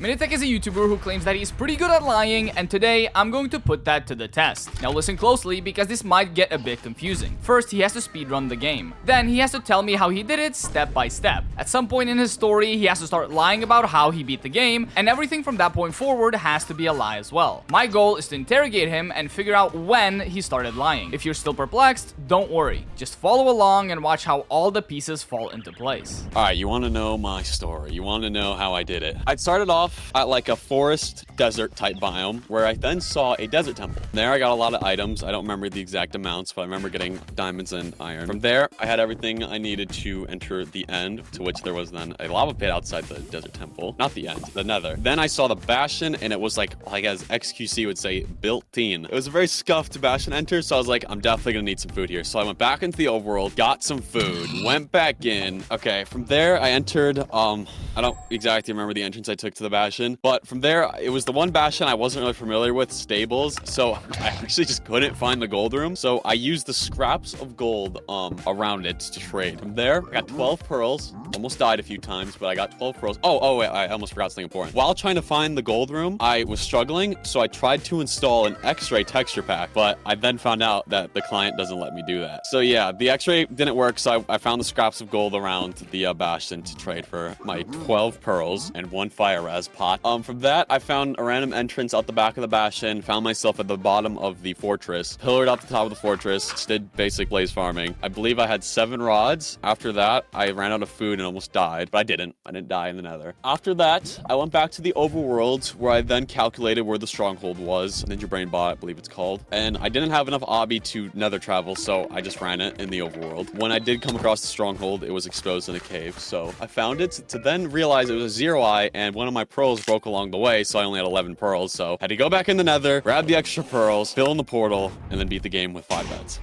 Minitek is a YouTuber who claims that he's pretty good at lying, and today I'm going to put that to the test. Now listen closely because this might get a bit confusing. First, he has to speedrun the game. Then he has to tell me how he did it step by step. At some point in his story, he has to start lying about how he beat the game, and everything from that point forward has to be a lie as well. My goal is to interrogate him and figure out when he started lying. If you're still perplexed, don't worry. Just follow along and watch how all the pieces fall into place. Alright, you want to know my story. You want to know how I did it. I started off at like a forest desert type biome where I then saw a desert temple. There I got a lot of items. I don't remember the exact amounts, but I remember getting diamonds and iron. From there, I had everything I needed to enter the end, to which there was then a lava pit outside the desert temple. Not the end, the nether. Then I saw the bastion, and it was like as XQC would say, built-in. It was a very scuffed bastion enter, so I was like, I'm definitely gonna need some food here. So I went back into the overworld, got some food, went back in. Okay, from there I entered, I don't exactly remember the entrance I took to the bastion, but from there, it was the one bastion I wasn't really familiar with, stables, so I actually just couldn't find the gold room, so I used the scraps of gold around it to trade. From there, I got 12 pearls, almost died a few times, but I got 12 pearls. Oh wait, I almost forgot something important. While trying to find the gold room, I was struggling, so I tried to install an X-ray texture pack, but I then found out that the client doesn't let me do that. So yeah, the X-ray didn't work, so I found the scraps of gold around the bastion to trade for my 12 pearls and 1 fire res pot. From that, I found a random entrance out the back of the bastion, found myself at the bottom of the fortress, pillared up the top of the fortress, just did basic blaze farming. I believe I had 7 rods. After that, I ran out of food and almost died, but I didn't die in the nether. After that, I went back to the overworld where I then calculated where the stronghold was, Ninja Brain Bot, I believe it's called, and I didn't have enough obby to nether travel, so I just ran it in the overworld. When I did come across the stronghold, it was exposed in a cave, so I found it to then realize it was a 0 eye, and one of my pearls broke along the way, so I only had 11 pearls, so had to go back in the nether, grab the extra pearls, fill in the portal, and then beat the game with 5 beds.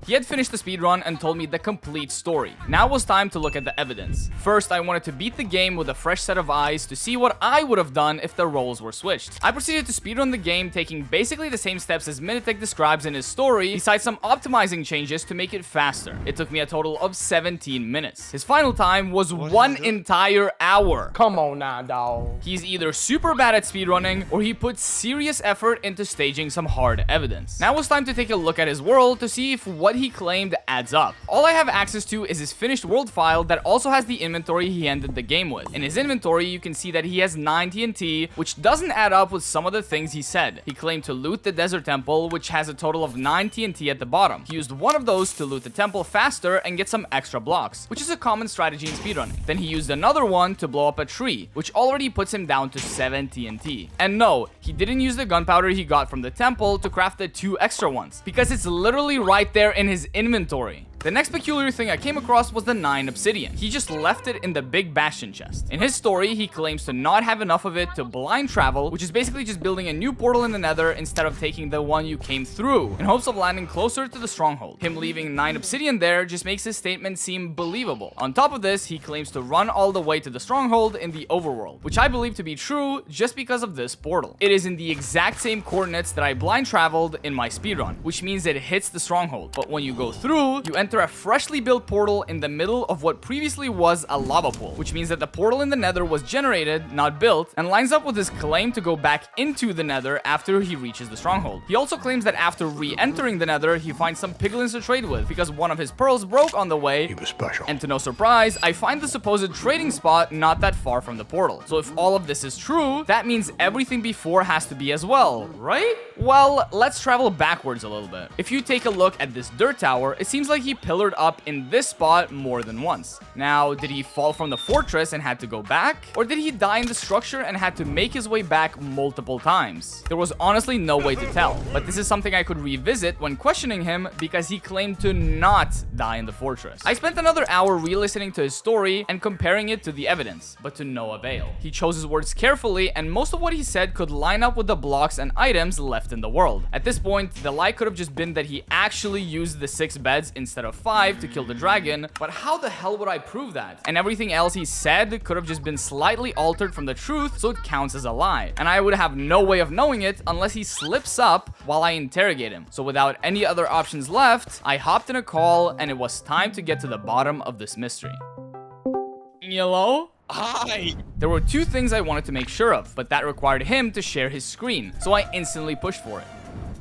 He had finished the speedrun and told me the complete story. Now it was time to look at the evidence. First, I wanted to beat the game with a fresh set of eyes to see what I would have done if the roles were switched. I proceeded to speedrun the game, taking basically the same steps as Minitek describes in his story, besides some optimizing changes to make it faster. It took me a total of 17 minutes. His final time was 1 entire hour. Come on now, dawg. He's either super bad at speedrunning, or he put serious effort into staging some hard evidence. Now it's time to take a look at his world to see if what he claimed adds up. All I have access to is his finished world file that also has the inventory he ended the game with. In his inventory, you can see that he has 9 TNT, which doesn't add up with some of the things he said. He claimed to loot the desert temple, which has a total of 9 TNT at the bottom. He used one of those to loot the temple faster and get some extra blocks, which is a common strategy in speedrunning. Then he used another one to blow up a tree, which already puts him down to 7 TNT. And no, he didn't use the gunpowder he got from the temple to craft the 2 extra ones, because it's literally right there in his inventory. The next peculiar thing I came across was the 9 obsidian. He just left it in the big bastion chest. In his story, he claims to not have enough of it to blind travel, which is basically just building a new portal in the nether instead of taking the one you came through, in hopes of landing closer to the stronghold. Him leaving 9 obsidian there just makes his statement seem believable. On top of this, he claims to run all the way to the stronghold in the overworld, which I believe to be true just because of this portal. It is in the exact same coordinates that I blind traveled in my speedrun, which means it hits the stronghold. But when you go through, you enter a freshly built portal in the middle of what previously was a lava pool, which means that the portal in the nether was generated, not built, and lines up with his claim to go back into the nether after he reaches the stronghold. He also claims that after re-entering the nether, he finds some piglins to trade with because one of his pearls broke on the way. He was special. And to no surprise, I find the supposed trading spot not that far from the portal. So if all of this is true, that means everything before has to be as well, right? Well, let's travel backwards a little bit. If you take a look at this dirt tower, it seems like he pillared up in this spot more than once. Now, did he fall from the fortress and had to go back? Or did he die in the structure and had to make his way back multiple times? There was honestly no way to tell, but this is something I could revisit when questioning him because he claimed to not die in the fortress. I spent another hour re-listening to his story and comparing it to the evidence, but to no avail. He chose his words carefully, and most of what he said could line up with the blocks and items left in the world. At this point, the lie could have just been that he actually used the 6 beds instead of 5 to kill the dragon, but how the hell would I prove that? And everything else he said could have just been slightly altered from the truth, so it counts as a lie. And I would have no way of knowing it unless he slips up while I interrogate him. So without any other options left, I hopped in a call and it was time to get to the bottom of this mystery. Hello? There were two things I wanted to make sure of, but that required him to share his screen, so I instantly pushed for it.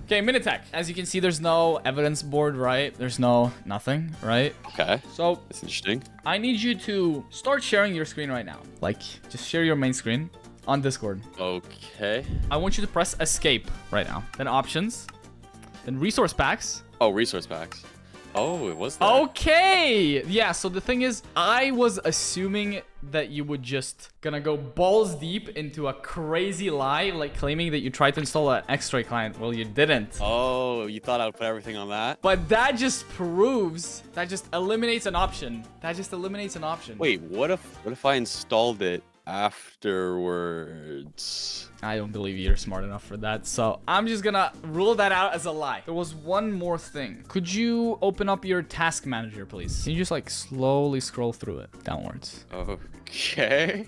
Okay, Minitech. As you can see, there's no evidence board, right? There's nothing, right? Okay. So That's interesting. I need you to start sharing your screen right now. Like, just share your main screen on Discord. Okay. I want you to press escape right now. Then options. Then resource packs. Oh, resource packs. Oh, it was there. Okay. Yeah, so the thing is, I was assuming that you would just gonna go balls deep into a crazy lie, like claiming that you tried to install an X-ray client. Well, you didn't. Oh, you thought I would put everything on that? But that just proves, that just eliminates an option. That just eliminates an option. Wait, what if I installed it afterwards? I don't believe you're smart enough for that, so I'm just gonna rule that out as a lie. There was one more thing. Could you open up your task manager, please? Can you just like slowly scroll through it downwards? Okay.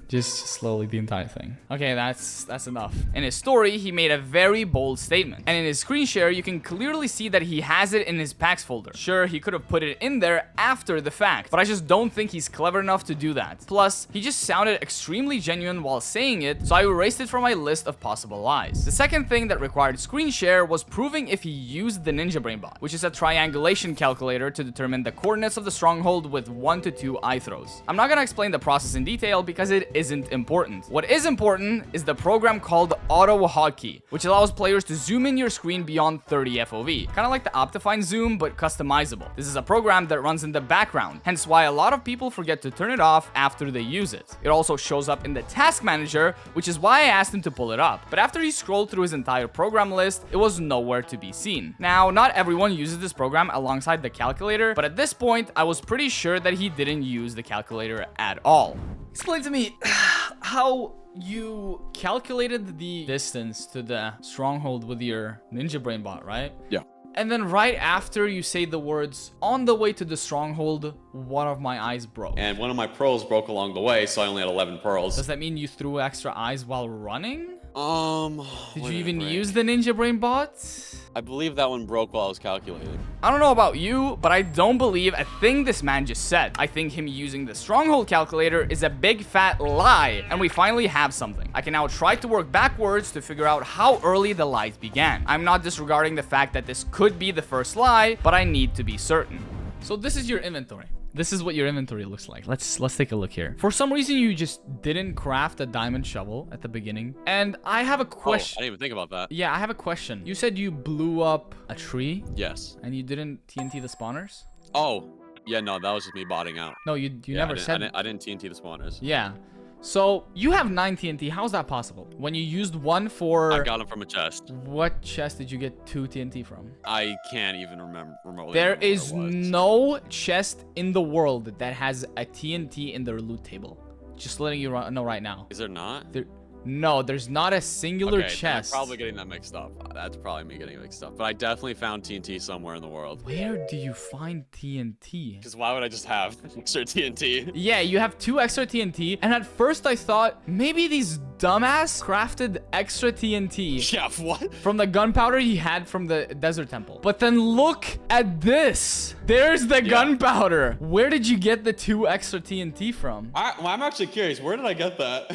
Just slowly the entire thing. Okay, that's enough. In his story, he made a very bold statement. And in his screen share, you can clearly see that he has it in his packs folder. Sure, he could have put it in there after the fact, but I just don't think he's clever enough to do that. Plus, he just sounded extremely genuine while saying it, so I erased it from my list of possible lies. The second thing that required screen share was proving if he used the Ninja Brain bot, which is a triangulation calculator to determine the coordinates of the stronghold with 1 to 2 eye throws. I'm not gonna explain the process in detail because it isn't important. What is important is the program called Auto Hotkey, which allows players to zoom in your screen beyond 30 FOV. Kind of like the Optifine zoom, but customizable. This is a program that runs in the background, hence why a lot of people forget to turn it off after they use it. It also shows up in the task manager, which is why I asked him to pull it up. But after he scrolled through his entire program list, it was nowhere to be seen. Now, not everyone uses this program alongside the calculator, but at this point, I was pretty sure that he didn't use the calculator at all. Explain to me how you calculated the distance to the stronghold with your Ninja Brain bot, right? Yeah. And then right after you say the words, on the way to the stronghold, one of my eyes broke. And one of my pearls broke along the way, so I only had 11 pearls. Does that mean you threw extra eyes while running? Did you even break? use the Ninja Brain bot? I believe that one broke while I was calculating. I don't know about you, but I don't believe a thing this man just said. I think him using the stronghold calculator is a big fat lie, and we finally have something. I can now try to work backwards to figure out how early the lies began. I'm not disregarding the fact that this could be the first lie, but I need to be certain. So this is your inventory. This is what your inventory looks like. Let's take a look here. For some reason, you just didn't craft a diamond shovel at the beginning. And I have a question. Oh, I didn't even think about that. Yeah, I have a question. You said you blew up a tree? Yes. And you didn't TNT the spawners? Oh, yeah, no, that was just me botting out. No, you never said. I didn't TNT the spawners. Yeah. So you have 9 TNT. How's that possible? When you used one for... I got them from a chest. What chest did you get 2 TNT from? I can't even remember remotely. There is no chest in the world that has a TNT in their loot table. Just letting you know right now. Is there not? No, there's not a singular Okay, chest. I'm probably getting that mixed up. That's probably me getting it mixed up. But I definitely found TNT somewhere in the world. Where do you find TNT? Because why would I just have extra TNT? Yeah, you have 2 extra TNT. And at first I thought maybe these dumbass crafted extra TNT. Yeah, what? From the gunpowder he had from the desert temple. But then look at this. There's the gunpowder. Where did you get the 2 extra TNT from? I'm actually curious. Where did I get that?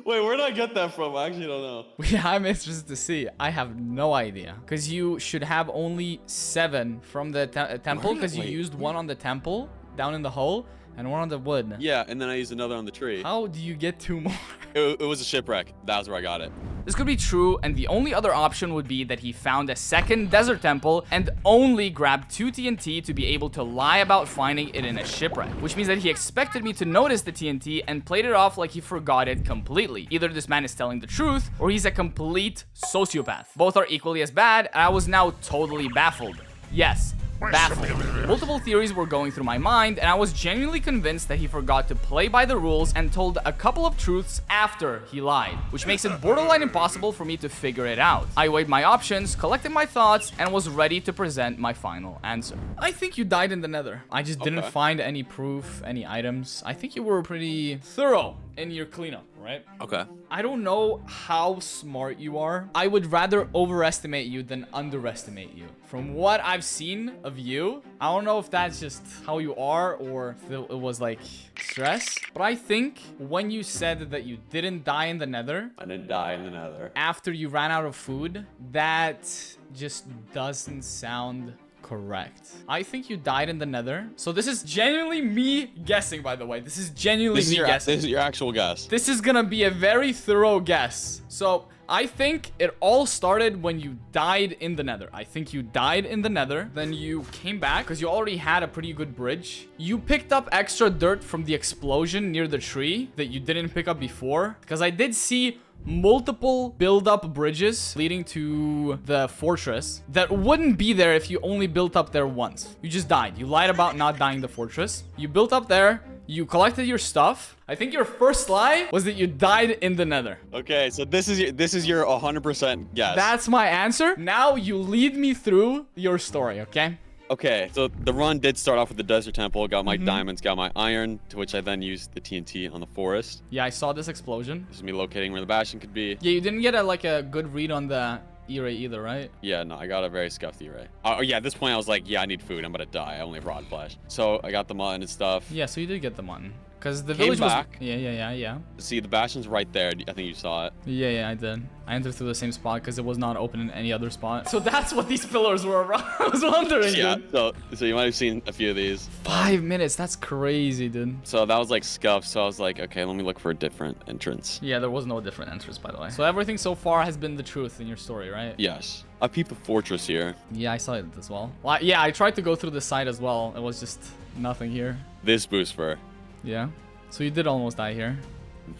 Wait, where did I get that from? I actually don't know. Yeah, I'm interested to see. I have no idea. Because you should have only 7 from the temple. Because you used 1 on the temple down in the hole. And 1 on the wood. Yeah, and then I used another on the tree. How do you get 2 more? It was a shipwreck. That was where I got it. This could be true, and the only other option would be that he found a second desert temple and only grabbed 2 TNT to be able to lie about finding it in a shipwreck. Which means that he expected me to notice the TNT and played it off like he forgot it completely. Either this man is telling the truth, or he's a complete sociopath. Both are equally as bad, and I was now totally baffled. Yes. Baffled. Multiple theories were going through my mind, and I was genuinely convinced that he forgot to play by the rules and told a couple of truths after he lied, which makes it borderline impossible for me to figure it out. I weighed my options, collected my thoughts, and was ready to present my final answer. I think you died in the nether. I just didn't find any proof, any items. I think you were pretty thorough in your cleanup, right? Okay. I don't know how smart you are. I would rather overestimate you than underestimate you. From what I've seen of you, I don't know if that's just how you are or if it was like stress. But I think when you said that you didn't die in the nether, I didn't die in the nether. after you ran out of food, that just doesn't sound correct. I think you died in the nether. So this is genuinely me guessing, by the way. This is genuinely me guessing. This is your actual guess. This is gonna be a very thorough guess. So I think it all started when you died in the nether. I think you died in the nether. Then you came back because you already had a pretty good bridge. You picked up extra dirt from the explosion near the tree that you didn't pick up before. Because I did see multiple build-up bridges leading to the fortress that wouldn't be there if you only built up there once. You just died. You lied about not dying the fortress. You built up there. You collected your stuff. I think your first lie was that you died in the nether. Okay, so this is your 100% guess. That's my answer. Now you lead me through your story, okay? Okay, so the run did start off with the desert temple, got my diamonds, got my iron, to which I then used the TNT on the forest. Yeah, I saw this explosion. This is me locating where the bastion could be. Yeah, you didn't get a good read on the E-ray either, right? Yeah, no, I got a very scuffed E-ray. Oh, yeah, at this point I was like, yeah, I need food. I'm gonna die. I only have rod flesh. So I got the mutton and stuff. Yeah, so you did get the mutton. Because the Came village was... back. Yeah. See, the bastion's right there. I think you saw it. Yeah, I did. I entered through the same spot because it was not open in any other spot. So that's what these pillars were around. I was wondering, Yeah, dude. so you might have seen a few of these. 5 minutes, that's crazy, dude. So that was like scuffed, so I was like, okay, let me look for a different entrance. Yeah, there was no different entrance, by the way. So everything so far has been the truth in your story, right? Yes. I peeped the fortress here. Yeah, I saw it as well. Yeah, I tried to go through the side as well. It was just nothing here. This Boosfer. Yeah. So you did almost die here.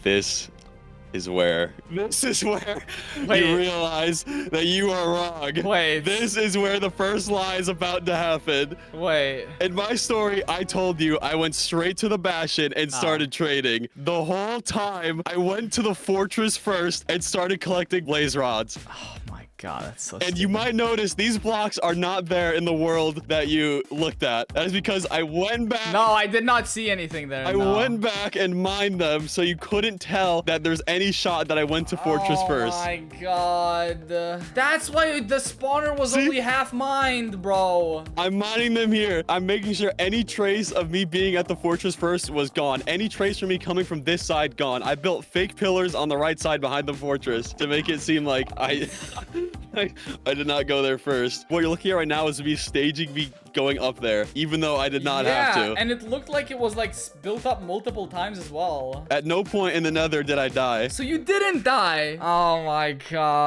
This is where you realize that you are wrong. Wait. This is where the first lie is about to happen. Wait. In my story, I told you I went straight to the bastion and started trading. The whole time, I went to the fortress first and started collecting blaze rods. Oh my god, that's so And stupid. you might notice these blocks are not there in the world that you looked at. That is because I went back. No, I did not see anything there. I went back and mined them, so you couldn't tell that there's any shot that I went to fortress first. Oh my god. That's why the spawner was See? only half mined, bro. I'm mining them here. I'm making sure any trace of me being at the fortress first was gone. Any trace from me coming from this side, gone. I built fake pillars on the right side behind the fortress to make it seem like I did not go there first. What you're looking at right now is me staging me going up there, even though I did not have to. And it looked like it was like built up multiple times as well. At no point in the nether did I die. So you didn't die. Oh my god.